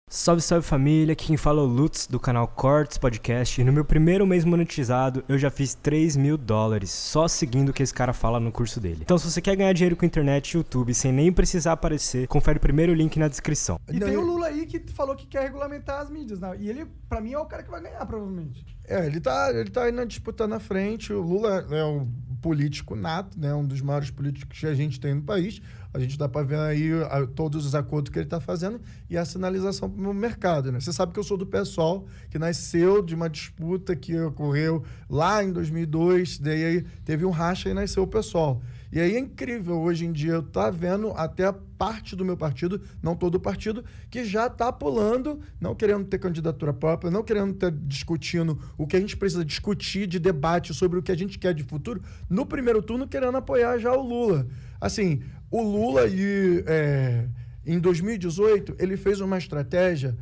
Salve, salve família, aqui quem fala é o Lutz do canal Cortes Podcast e no meu primeiro mês monetizado eu já fiz $3.000 só seguindo o que esse cara fala no curso dele. Então se você quer ganhar dinheiro com internet e YouTube sem nem precisar aparecer, confere o primeiro link na descrição. E tem o Lula aí que falou que quer regulamentar as mídias, né? E ele, pra mim, é o cara que vai ganhar, provavelmente. Ele tá aí na disputa na frente. O Lula é um político nato, né? Um dos maiores políticos que a gente tem no país. A gente dá para ver aí todos os acordos que ele está fazendo e a sinalização para o mercado, né? Você sabe que eu sou do PSOL, que nasceu de uma disputa que ocorreu lá em 2002, daí aí teve um racha e nasceu o PSOL. E aí é incrível, hoje em dia, eu tá vendo até a parte do meu partido, não todo o partido, que já está pulando, não querendo ter candidatura própria, não querendo estar discutindo o que a gente precisa discutir de debate sobre o que a gente quer de futuro, no primeiro turno querendo apoiar já o Lula. Assim, o Lula, em 2018, ele fez uma estratégia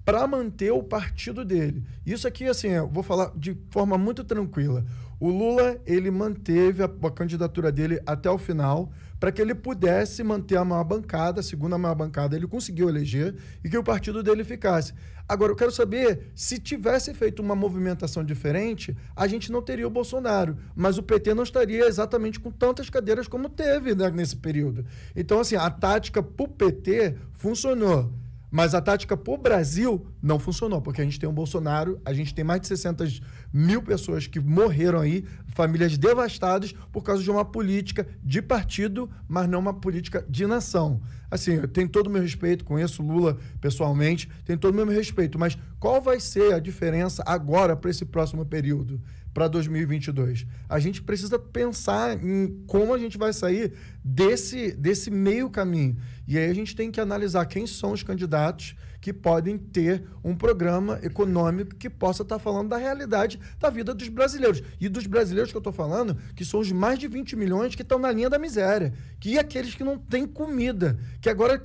para manter o partido dele. Isso aqui, assim, eu vou falar de forma muito tranquila. O Lula, ele manteve a candidatura dele até o final para que ele pudesse manter a maior bancada, a segunda maior bancada, ele conseguiu eleger e que o partido dele ficasse. Agora, eu quero saber, se tivesse feito uma movimentação diferente, a gente não teria o Bolsonaro, mas o PT não estaria exatamente com tantas cadeiras como teve, né, nesse período. Então, assim, a tática para o PT funcionou. Mas a tática para o Brasil não funcionou, porque a gente tem um Bolsonaro, a gente tem mais de 600 mil pessoas que morreram aí, famílias devastadas por causa de uma política de partido, mas não uma política de nação. Assim, eu tenho todo o meu respeito, conheço o Lula pessoalmente, tenho todo o meu respeito, mas qual vai ser a diferença agora para esse próximo período? Para 2022. A gente precisa pensar em como a gente vai sair desse meio caminho. E aí a gente tem que analisar quem são os candidatos que podem ter um programa econômico que possa estar falando da realidade da vida dos brasileiros. E dos brasileiros que eu estou falando, que são os mais de 20 milhões que estão na linha da miséria. Que aqueles que não têm comida. Que agora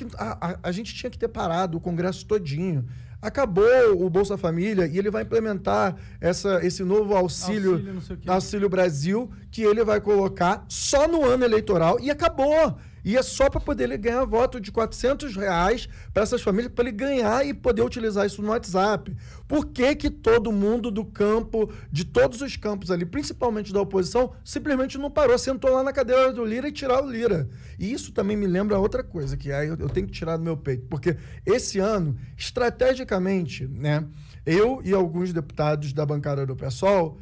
a gente tinha que ter parado o Congresso todinho. Acabou o Bolsa Família e ele vai implementar esse novo auxílio Brasil, que ele vai colocar só no ano eleitoral e acabou. E é só para poder ele ganhar voto de R$400 para essas famílias, para ele ganhar e poder utilizar isso no WhatsApp. Por que que todo mundo do campo, de todos os campos ali, principalmente da oposição, simplesmente não parou, sentou lá na cadeira do Lira e tirar o Lira? E isso também me lembra outra coisa, que aí eu tenho que tirar do meu peito, porque esse ano, estrategicamente, né, eu e alguns deputados da bancada do PSOL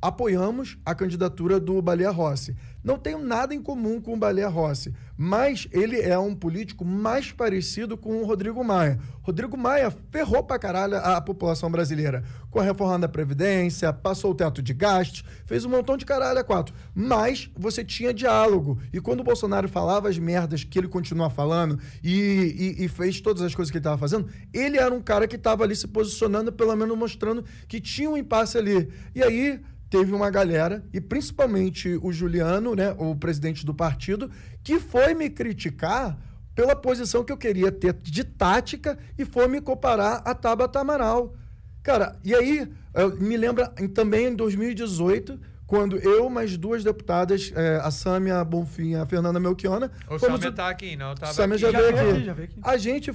apoiamos a candidatura do Baleia Rossi. Não tenho nada em comum com o Baleia Rossi, mas ele é um político mais parecido com o Rodrigo Maia. Rodrigo Maia ferrou pra caralho a população brasileira com a reforma da Previdência, passou o teto de gastos, fez um montão de caralho a quatro. Mas você tinha diálogo. E quando o Bolsonaro falava as merdas que ele continua falando e fez todas as coisas que ele estava fazendo, ele era um cara que estava ali se posicionando, pelo menos mostrando que tinha um impasse ali. E aí teve uma galera, e principalmente o Juliano, né, o presidente do partido, que foi me criticar pela posição que eu queria ter de tática e foi me comparar a Tabata Amaral. Cara, e aí me lembra também em 2018, quando eu, mais duas deputadas, a Sâmia Bonfim e a Fernanda Melchiona... O Sâmia tá aqui, não? Sâmia já veio aqui. A gente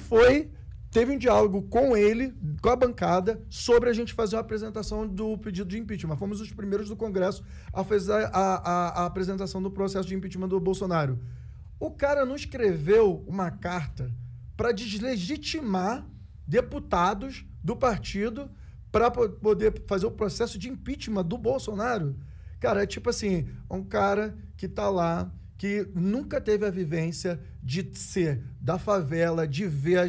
teve um diálogo com ele, com a bancada, sobre a gente fazer uma apresentação do pedido de impeachment. Fomos os primeiros do Congresso a fazer a apresentação do processo de impeachment do Bolsonaro. O cara não escreveu uma carta para deslegitimar deputados do partido para poder fazer o processo de impeachment do Bolsonaro. Cara, é tipo assim, um cara que tá lá, que nunca teve a vivência de ser da favela, de ver,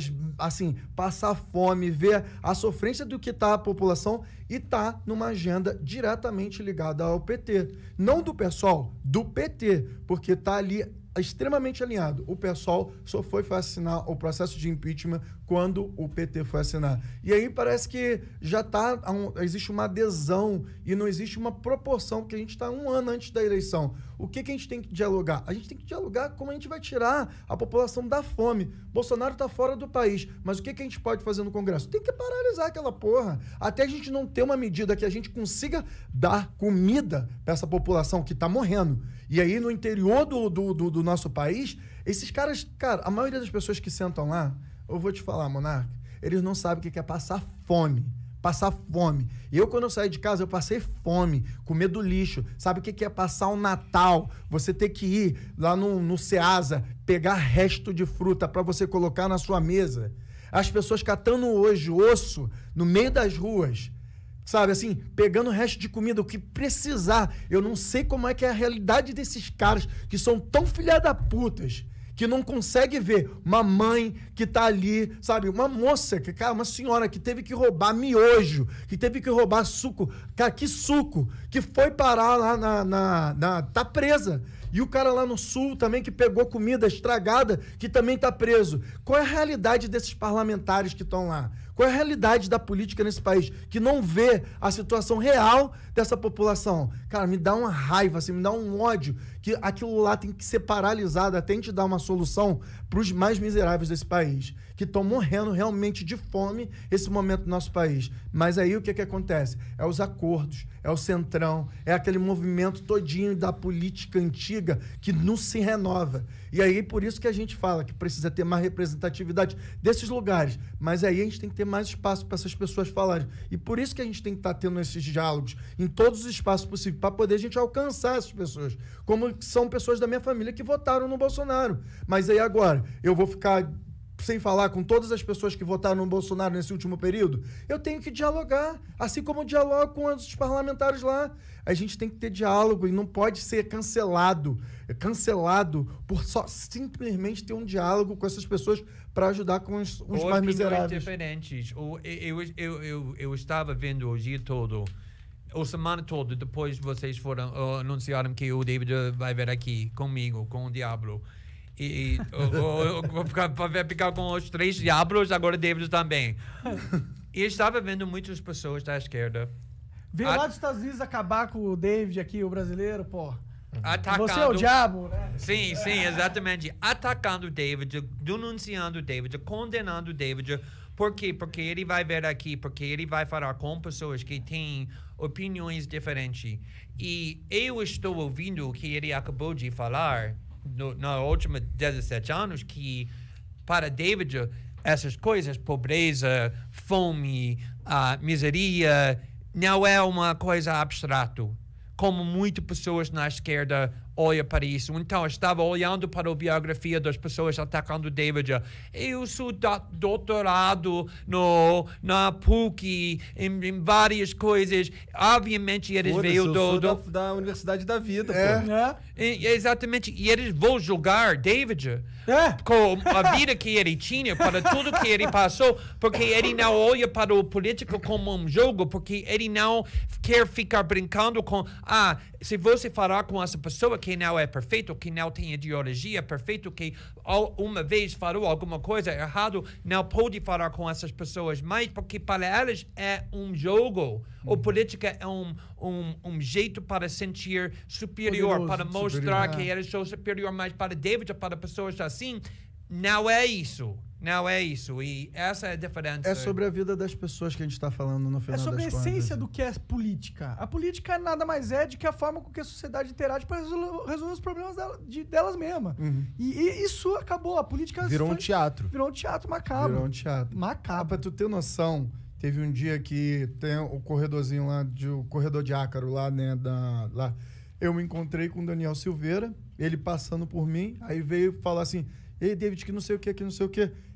passar fome, ver a sofrência do que está a população e tá numa agenda diretamente ligada ao PT. Não do PSOL, do PT, porque tá ali extremamente alinhado. O PSOL só foi assinar o processo de impeachment quando o PT foi assinar. E aí parece que já existe uma adesão e não existe uma proporção, porque a gente está um ano antes da eleição. O que a gente tem que dialogar? A gente tem que dialogar como a gente vai tirar a população da fome. Bolsonaro está fora do país, mas o que a gente pode fazer no Congresso? Tem que paralisar aquela porra. Até a gente não ter uma medida que a gente consiga dar comida para essa população que está morrendo. E aí no interior do nosso país, esses caras, cara, a maioria das pessoas que sentam lá, eu vou te falar, Monarca, eles não sabem o que é passar fome. Passar fome. Eu, quando eu saí de casa, eu passei fome, comer do lixo. Sabe o que é passar um Natal? Você ter que ir lá no Ceasa, pegar resto de fruta para você colocar na sua mesa. As pessoas catando hoje osso no meio das ruas, sabe, assim, pegando resto de comida, o que precisar. Eu não sei como é que é a realidade desses caras que são tão filha da putas, que não consegue ver uma mãe que tá ali, sabe? Uma moça, cara, uma senhora que teve que roubar miojo, que teve que roubar suco. Cara, que suco? Que foi parar lá tá presa. E o cara lá no sul também que pegou comida estragada, que também tá preso. Qual é a realidade desses parlamentares que estão lá? Qual é a realidade da política nesse país que não vê a situação real dessa população? Cara, me dá uma raiva, assim, me dá um ódio que aquilo lá tem que ser paralisado até a gente dar uma solução para os mais miseráveis desse país, que estão morrendo realmente de fome esse momento no nosso país. Mas aí o que acontece? É os acordos, é o centrão, é aquele movimento todinho da política antiga que não se renova. E aí por isso que a gente fala que precisa ter mais representatividade desses lugares. Mas aí a gente tem que ter mais espaço para essas pessoas falarem. E por isso que a gente tem que estar tendo esses diálogos em todos os espaços possíveis para poder a gente alcançar essas pessoas. Como são pessoas da minha família que votaram no Bolsonaro. Mas aí agora, eu vou ficar sem falar com todas as pessoas que votaram no Bolsonaro nesse último período? Eu tenho que dialogar, assim como eu dialogo com os parlamentares lá. A gente tem que ter diálogo e não pode ser cancelado por só simplesmente ter um diálogo com essas pessoas para ajudar com os mais miseráveis. Diferentes. Eu estava vendo o dia todo, a semana toda, depois vocês foram anunciaram que o David vai vir aqui comigo, com o Diablo. E eu vou ficar com os 3 diabos, agora David também. E estava vendo muitas pessoas da esquerda. Veio lá dos Estados Unidos acabar com o David aqui, o brasileiro, pô. Atacando, você é o diabo, né? Sim, exatamente. Atacando o David, denunciando o David, condenando o David. Por quê? Porque ele vai vir aqui, porque ele vai falar com pessoas que têm opiniões diferentes. E eu estou ouvindo o que ele acabou de falar na última 17 anos, que para David essas coisas, pobreza, fome, miseria, não é uma coisa abstrata, como muitas pessoas na esquerda olham para isso. Então, eu estava olhando para a biografia das pessoas atacando David. Eu sou doutorado na PUC, em várias coisas. Obviamente, eles veio da Universidade da Vida, pô. Exatamente. E eles vão julgar David com a vida que ele tinha, para tudo que ele passou, porque ele não olha para o político como um jogo, porque ele não quer ficar brincando com, se você falar com essa pessoa que não é perfeito, que não tem ideologia perfeita, que uma vez falou alguma coisa errada, não pode falar com essas pessoas mais, porque para elas é um jogo. O política é um jeito para sentir superior, para mostrar que eles são superior, mas para David, para pessoas assim, não é isso. Não é isso. E essa é a diferença. É sobre a vida das pessoas que a gente está falando no final das contas. É sobre a essência do que é política. A política nada mais é do que a forma com que a sociedade interage para resolver os problemas delas mesmas. E isso acabou. A política virou um teatro. Virou um teatro macabro. Virou um teatro. Macabro. Pra tu ter noção, teve um dia que tem o corredorzinho lá, o corredor de Ácaro lá, né, lá. Eu me encontrei com o Daniel Silveira, ele passando por mim, aí veio falar assim, ei, David, que não sei o que,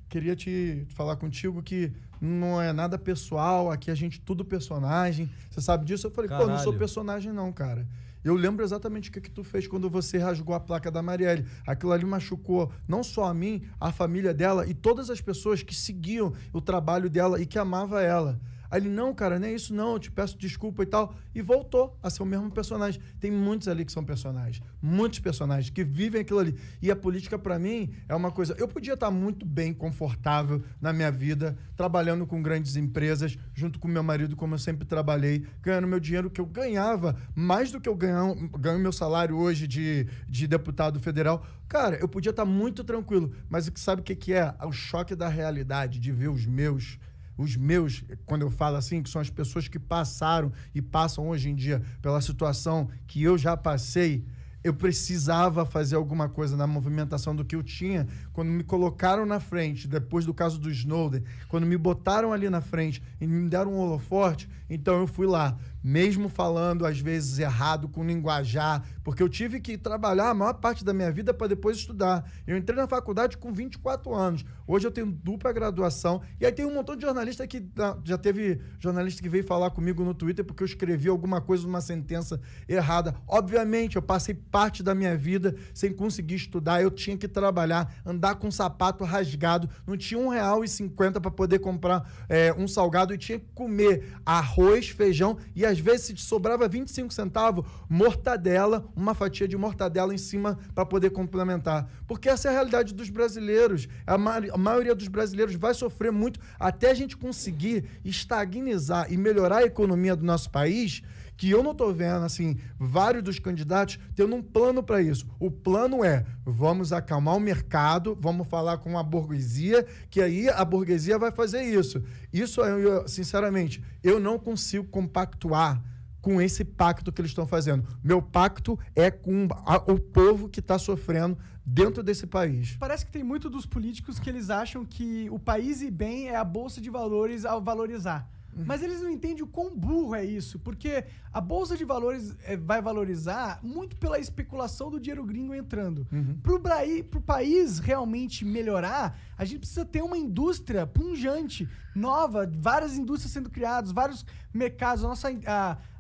queria te falar contigo que não é nada pessoal, aqui a gente tudo personagem, você sabe disso? Eu falei, Caralho. Pô, não sou personagem não, cara. Eu lembro exatamente o que tu fez quando você rasgou a placa da Marielle. Aquilo ali machucou não só a mim, a família dela e todas as pessoas que seguiam o trabalho dela e que amavam ela. Aí ele, não, cara, não é isso não, eu te peço desculpa e tal. E voltou a ser o mesmo personagem. Tem muitos ali que são personagens. Muitos personagens que vivem aquilo ali. E a política, pra mim, é uma coisa... Eu podia estar muito bem, confortável na minha vida, trabalhando com grandes empresas, junto com meu marido, como eu sempre trabalhei, ganhando meu dinheiro que eu ganhava, mais do que eu ganho meu salário hoje de deputado federal. Cara, eu podia estar muito tranquilo. Mas sabe o que é? O choque da realidade, de ver os meus, quando eu falo assim, que são as pessoas que passaram e passam hoje em dia pela situação que eu já passei, eu precisava fazer alguma coisa na movimentação do que eu tinha. Quando me colocaram na frente, depois do caso do Snowden, quando me botaram ali na frente e me deram um holoforte, então eu fui lá, mesmo falando às vezes errado, com linguajar, porque eu tive que trabalhar a maior parte da minha vida para depois estudar. Eu entrei na faculdade com 24 anos. Hoje eu tenho dupla graduação. E aí tem um montão de jornalista que... Já teve jornalista que veio falar comigo no Twitter porque eu escrevi alguma coisa numa sentença errada. Obviamente, eu passei parte da minha vida sem conseguir estudar. Eu tinha que trabalhar, andar com um sapato rasgado. Não tinha R$1,50 para poder comprar um salgado. E tinha que comer arroz, feijão e às vezes se sobrava 25 centavos, mortadela, uma fatia de mortadela em cima para poder complementar. Porque essa é a realidade dos brasileiros. A maioria dos brasileiros vai sofrer muito até a gente conseguir estagnizar e melhorar a economia do nosso país, que eu não estou vendo, assim, vários dos candidatos tendo um plano para isso. O plano é, vamos acalmar o mercado, vamos falar com a burguesia, que aí a burguesia vai fazer isso. Isso, sinceramente, eu não consigo compactuar com esse pacto que eles estão fazendo. Meu pacto é com o povo que está sofrendo dentro desse país. Parece que tem muito dos políticos que eles acham que o país ir bem é a bolsa de valores ao valorizar. Mas eles não entendem o quão burro é isso, porque a bolsa de valores vai valorizar muito pela especulação do dinheiro gringo entrando. Pro país realmente melhorar, a gente precisa ter uma indústria pungente, nova, várias indústrias sendo criadas, vários mercados.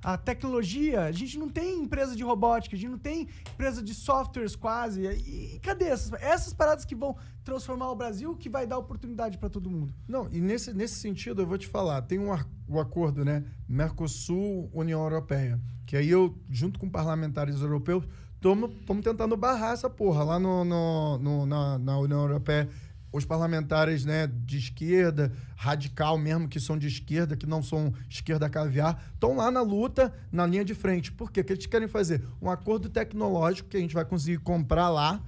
A tecnologia, a gente não tem empresa de robótica, a gente não tem empresa de softwares quase. E cadê essas paradas que vão transformar o Brasil, que vai dar oportunidade para todo mundo? Não, e nesse sentido eu vou te falar, tem o acordo, né, Mercosul-União Europeia, que aí eu, junto com parlamentares europeus, estamos tentando barrar essa porra lá na União Europeia. Os parlamentares, né, de esquerda, radical mesmo, que são de esquerda, que não são esquerda caviar, estão lá na luta, na linha de frente. Por quê? Porque eles querem fazer um acordo tecnológico que a gente vai conseguir comprar lá.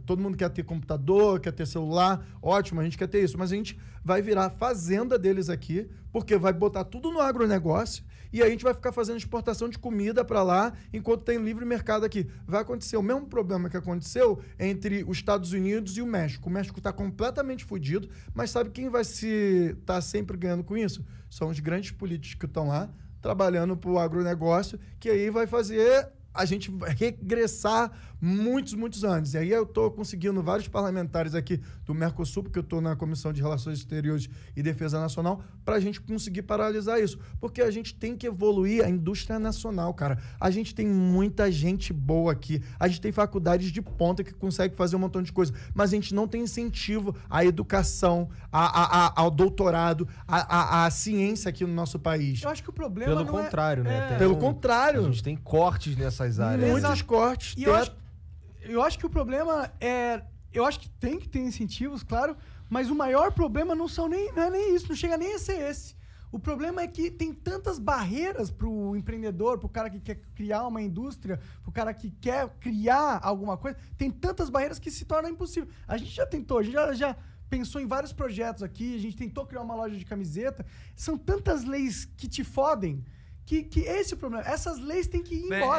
Todo mundo quer ter computador, quer ter celular, ótimo, a gente quer ter isso, mas a gente vai virar fazenda deles aqui, porque vai botar tudo no agronegócio e a gente vai ficar fazendo exportação de comida para lá, enquanto tem livre mercado aqui. Vai acontecer o mesmo problema que aconteceu entre os Estados Unidos e o México. O México está completamente fodido, mas sabe quem vai estar sempre ganhando com isso? São os grandes políticos que estão lá, trabalhando para o agronegócio, que aí vai fazer a gente regressar muitos anos. E aí eu estou conseguindo vários parlamentares aqui do Mercosul, porque eu estou na Comissão de Relações Exteriores e Defesa Nacional, para a gente conseguir paralisar isso. Porque a gente tem que evoluir a indústria nacional, cara. A gente tem muita gente boa aqui. A gente tem faculdades de ponta que consegue fazer um montão de coisa. Mas a gente não tem incentivo à educação, ao doutorado, à ciência aqui no nosso país. Eu acho que o problema Pelo não contrário, né? Pelo contrário. A gente tem cortes nessas áreas. Muitos cortes. E eu acho que o problema é... Eu acho que tem que ter incentivos, claro, mas o maior problema não é nem isso, não chega nem a ser esse. O problema é que tem tantas barreiras pro empreendedor, pro cara que quer criar uma indústria, pro cara que quer criar alguma coisa, tem tantas barreiras que se torna impossível. A gente já tentou, a gente já pensou em vários projetos aqui, a gente tentou criar uma loja de camiseta. São tantas leis que te fodem que esse é o problema. Essas leis têm que ir embora.